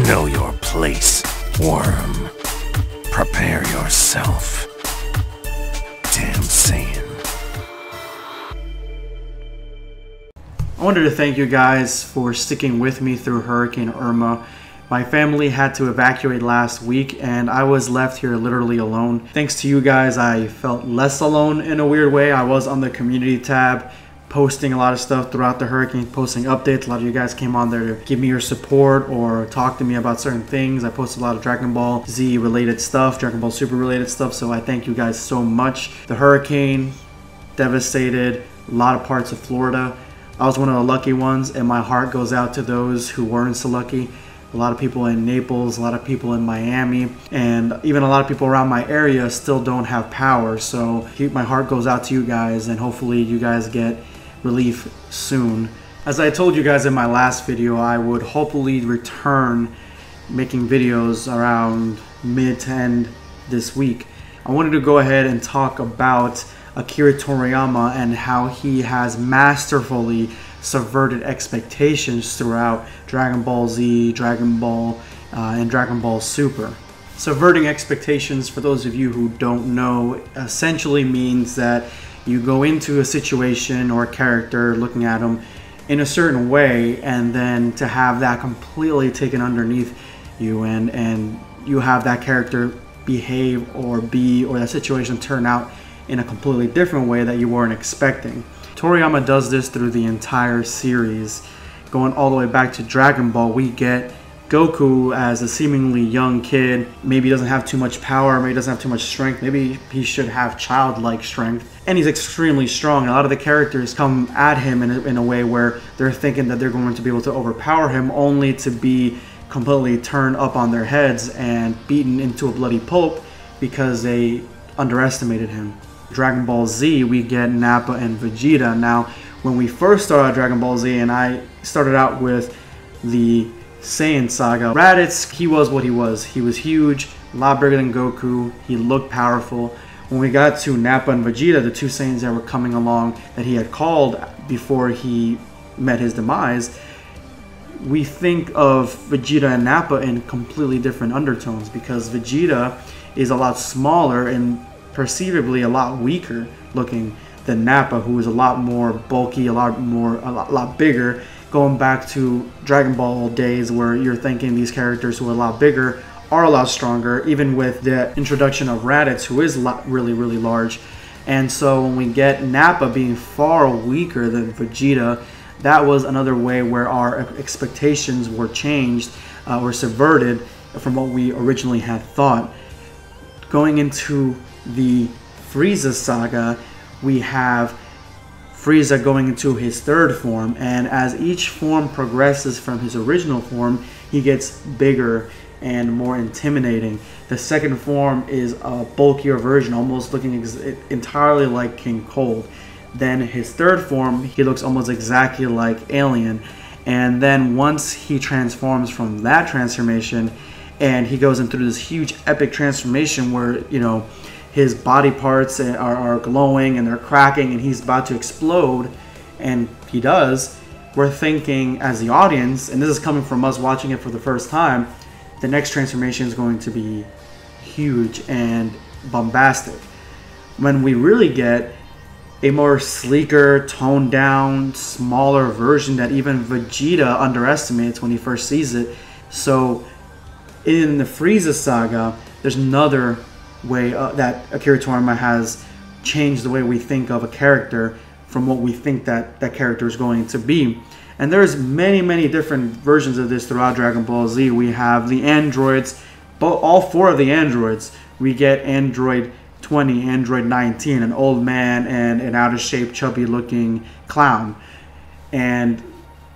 Know your place, worm. Prepare yourself. Damn Saiyan. I wanted to thank you guys for sticking with me through Hurricane Irma. My family had to evacuate last week and I was left here literally alone. Thanks to you guys, I felt less alone in a weird way. I was on the community tab posting a lot of stuff throughout the hurricane, posting updates. A lot of you guys came on there to give me your support or talk to me about certain things. I posted a lot of Dragon Ball Z related stuff, Dragon Ball Super related stuff, so I thank you guys so much. The hurricane devastated a lot of parts of Florida. I was one of the lucky ones, and my heart goes out to those who weren't so lucky. A lot of people in Naples, a lot of people in Miami, and even a lot of people around my area still don't have power. So my heart goes out to you guys, and hopefully you guys get relief soon. As I told you guys in my last video, I would hopefully return making videos around mid to end this week. I wanted to go ahead and talk about Akira Toriyama and how he has masterfully subverted expectations throughout Dragon Ball Z, Dragon Ball, and Dragon Ball Super. Subverting expectations, for those of you who don't know, essentially means that you go into a situation or a character looking at them in a certain way, and then to have that completely taken underneath you, and you have that character behave or be, or that situation turn out in a completely different way that you weren't expecting. Toriyama does this through the entire series. Going all the way back to Dragon Ball, we get Goku as a seemingly young kid. Maybe he doesn't have too much power, maybe he doesn't have too much strength, maybe he should have childlike strength. And he's extremely strong. And a lot of the characters come at him in a way where they're thinking that they're going to be able to overpower him, only to be completely turned up on their heads and beaten into a bloody pulp because they underestimated him. Dragon Ball Z, we get Nappa and Vegeta. Now, when we first started Dragon Ball Z, and I started out with the Saiyan saga, Raditz, he was what he was. He was huge, a lot bigger than Goku. He looked powerful. When we got to Nappa and Vegeta, the two Saiyans that were coming along that he had called before he met his demise, we think of Vegeta and Nappa in completely different undertones, because Vegeta is a lot smaller and perceivably a lot weaker looking than Nappa, who is a lot more bulky, a lot bigger, going back to Dragon Ball days where you're thinking these characters who are a lot bigger are a lot stronger, even with the introduction of Raditz, who is really large. And so when we get Nappa being far weaker than Vegeta, that was another way where our expectations were changed or subverted from what we originally had thought. Going into the Frieza saga, we have Frieza going into his third form, and as each form progresses from his original form, he gets bigger and more intimidating. The second form is a bulkier version, almost looking entirely like King Cold. Then his third form, he looks almost exactly like Alien. And then once he transforms from that transformation, and he goes into this huge epic transformation where, you know, his body parts are glowing and they're cracking and he's about to explode, and he does, we're thinking as the audience, and this is coming from us watching it for the first time, the next transformation is going to be huge and bombastic. When we really get a more sleeker, toned down, smaller version that even Vegeta underestimates when he first sees it. So in the Frieza saga, there's another way that Akira Toriyama has changed the way we think of a character from what we think that that character is going to be. And there's many different versions of this throughout Dragon Ball Z. We have the androids, all four of the androids. We get Android 20, Android 19, an old man and an out of shape, chubby looking clown. And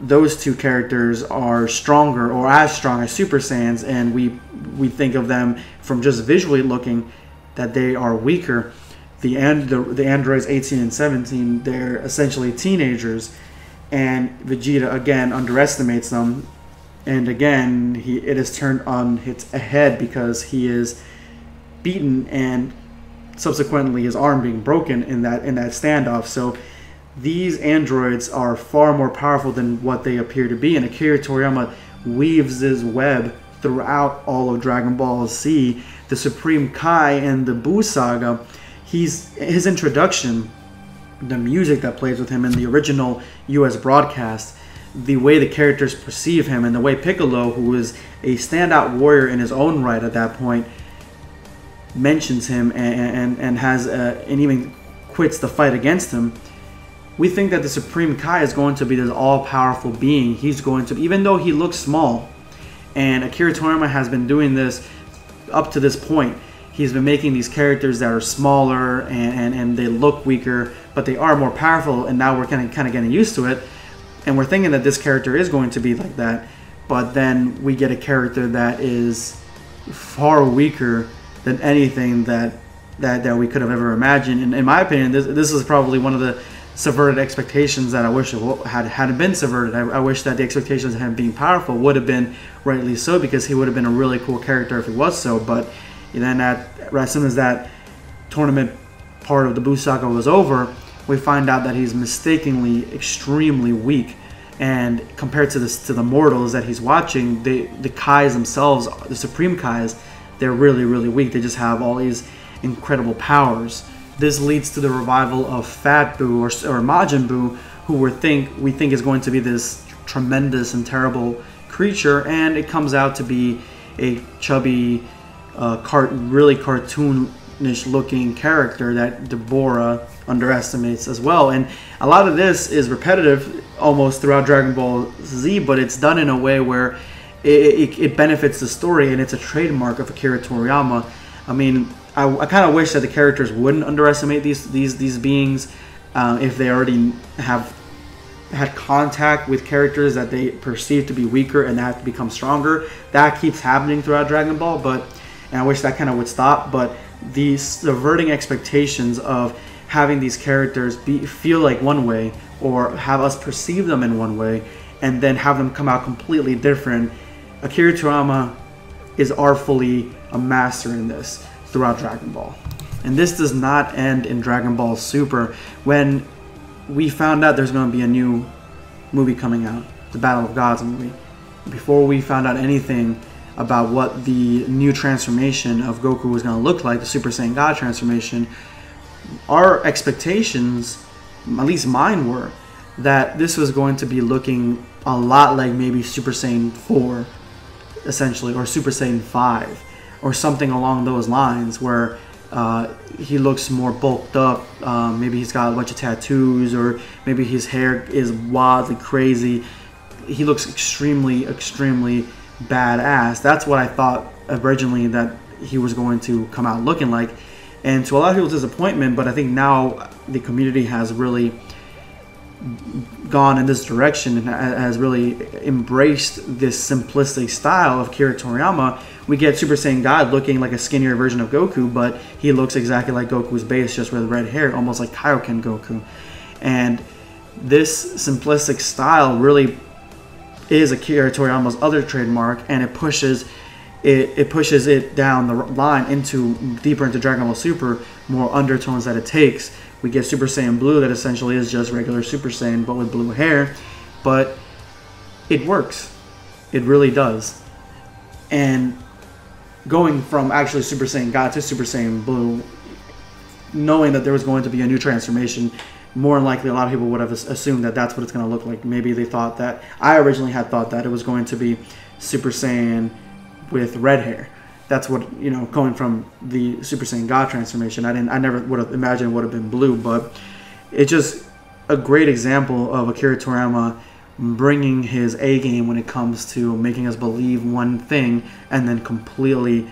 those two characters are stronger, or as strong as Super Saiyans, and we think of them from just visually looking that they are weaker. The androids 18 and 17, they're essentially teenagers, and Vegeta again underestimates them, and again it is turned on its head because he is beaten and subsequently his arm being broken in that standoff. So these androids are far more powerful than what they appear to be, and Akira Toriyama weaves this web throughout all of Dragon Ball Z. The Supreme Kai and the Buu Saga, his introduction, the music that plays with him in the original US broadcast, the way the characters perceive him, and the way Piccolo, who is a standout warrior in his own right at that point, mentions him and has and even quits the fight against him. We think that the Supreme Kai is going to be this all-powerful being. He's going to, even though he looks small, and Akira Toriyama has been doing this up to this point. He's been making these characters that are smaller and they look weaker, but they are more powerful, and now we're kind of getting used to it. And we're thinking that this character is going to be like that, but then we get a character that is far weaker than anything that we could have ever imagined. And in my opinion, this is probably one of the subverted expectations that I wish hadn't been subverted. I wish that the expectations of him being powerful would have been rightly so, because he would have been a really cool character if he was so. But then as soon as that tournament part of the Buu Saga was over, we find out that he's mistakenly extremely weak. And compared to the mortals that he's watching, the Kais themselves, the Supreme Kais, they're really, really weak. They just have all these incredible powers. This leads to the revival of Fat Buu or Majin Buu, who we think is going to be this tremendous and terrible creature, and it comes out to be a chubby, really cartoonish looking character that Deborah underestimates as well. And a lot of this is repetitive almost throughout Dragon Ball Z, but it's done in a way where it benefits the story, and it's a trademark of Akira Toriyama. I mean, I kind of wish that the characters wouldn't underestimate these beings if they already have had contact with characters that they perceive to be weaker and they have to become stronger. That keeps happening throughout Dragon Ball, and I wish that kind of would stop. But the subverting expectations of having these characters feel like one way, or have us perceive them in one way, and then have them come out completely different. Akira Toriyama is artfully a master in this throughout Dragon Ball. And this does not end in Dragon Ball Super. When we found out there's going to be a new movie coming out, the Battle of Gods movie, before we found out anything about what the new transformation of Goku was going to look like, the Super Saiyan God transformation, our expectations, at least mine, were that this was going to be looking a lot like maybe Super Saiyan 4, essentially, or Super Saiyan 5, or something along those lines, where he looks more bulked up. Maybe he's got a bunch of tattoos, or maybe his hair is wildly crazy. He looks extremely, extremely badass. That's what I thought originally that he was going to come out looking like. And to a lot of people's disappointment, but I think now the community has really gone in this direction and has really embraced this simplistic style of Akira Toriyama. We get Super Saiyan God looking like a skinnier version of Goku, but he looks exactly like Goku's base, just with red hair, almost like Kaioken Goku. And this simplistic style really is Akira Toriyama's other trademark, and it pushes it down the line deeper into Dragon Ball Super, more undertones that it takes. We get Super Saiyan Blue that essentially is just regular Super Saiyan but with blue hair, but it works. It really does. And going from actually Super Saiyan God to Super Saiyan Blue, knowing that there was going to be a new transformation, more than likely a lot of people would have assumed that that's what it's going to look like. Maybe they thought that, I originally had thought that it was going to be Super Saiyan with red hair. That's what, going from the Super Saiyan God transformation, I never would have imagined it would have been blue. But it's just a great example of Akira Toriyama bringing his A game when it comes to making us believe one thing and then completely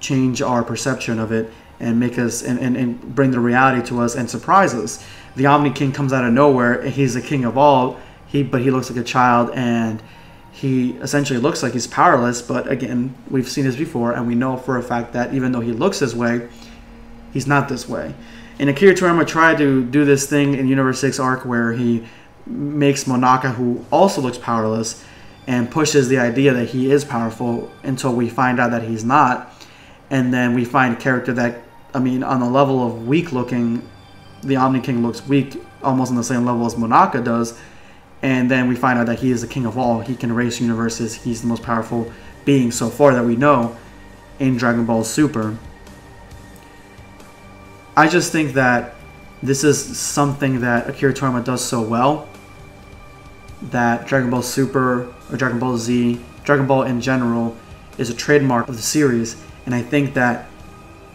change our perception of it and make us and bring the reality to us and surprise us. The Omni King comes out of nowhere. He's the king of all, but he looks like a child, and he essentially looks like he's powerless. But again, we've seen this before, and we know for a fact that even though he looks this way, he's not this way. And Akira Toriyama tried to do this thing in Universe 6 arc where he makes Monaka, who also looks powerless, and pushes the idea that he is powerful until we find out that he's not. And then we find a character that, on the level of weak looking, the Omni King looks weak, almost on the same level as Monaka does. And then we find out that he is the king of all. He can erase universes. He's the most powerful being so far that we know in Dragon Ball Super. I just think that this is something that Akira Toriyama does so well, that Dragon Ball Super or Dragon Ball Z, Dragon Ball in general, is a trademark of the series, and I think that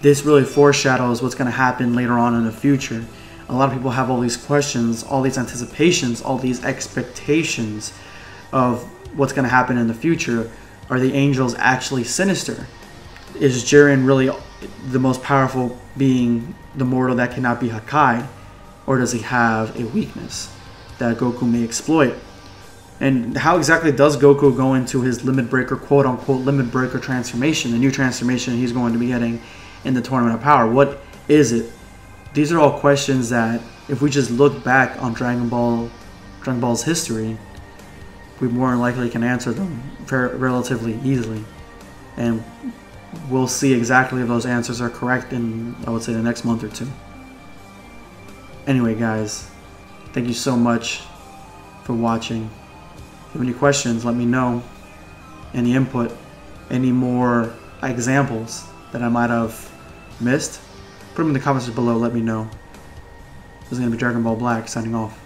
this really foreshadows what's going to happen later on in the future. A lot of people have all these questions, all these anticipations, all these expectations of what's going to happen in the future. Are the angels actually sinister? Is Jiren really the most powerful being, the mortal that cannot be Hakai? Or does he have a weakness that Goku may exploit? And how exactly does Goku go into his limit breaker, quote unquote, limit breaker transformation, the new transformation he's going to be getting in the Tournament of Power? What is it? These are all questions that, if we just look back on Dragon Ball's history, we more than likely can answer them relatively easily. And we'll see exactly if those answers are correct in, I would say, the next month or two. Anyway, guys, thank you so much for watching. If you have any questions, let me know. Any input, any more examples that I might have missed, put them in the comments below, let me know. This is going to be Dragon Ball Black signing off.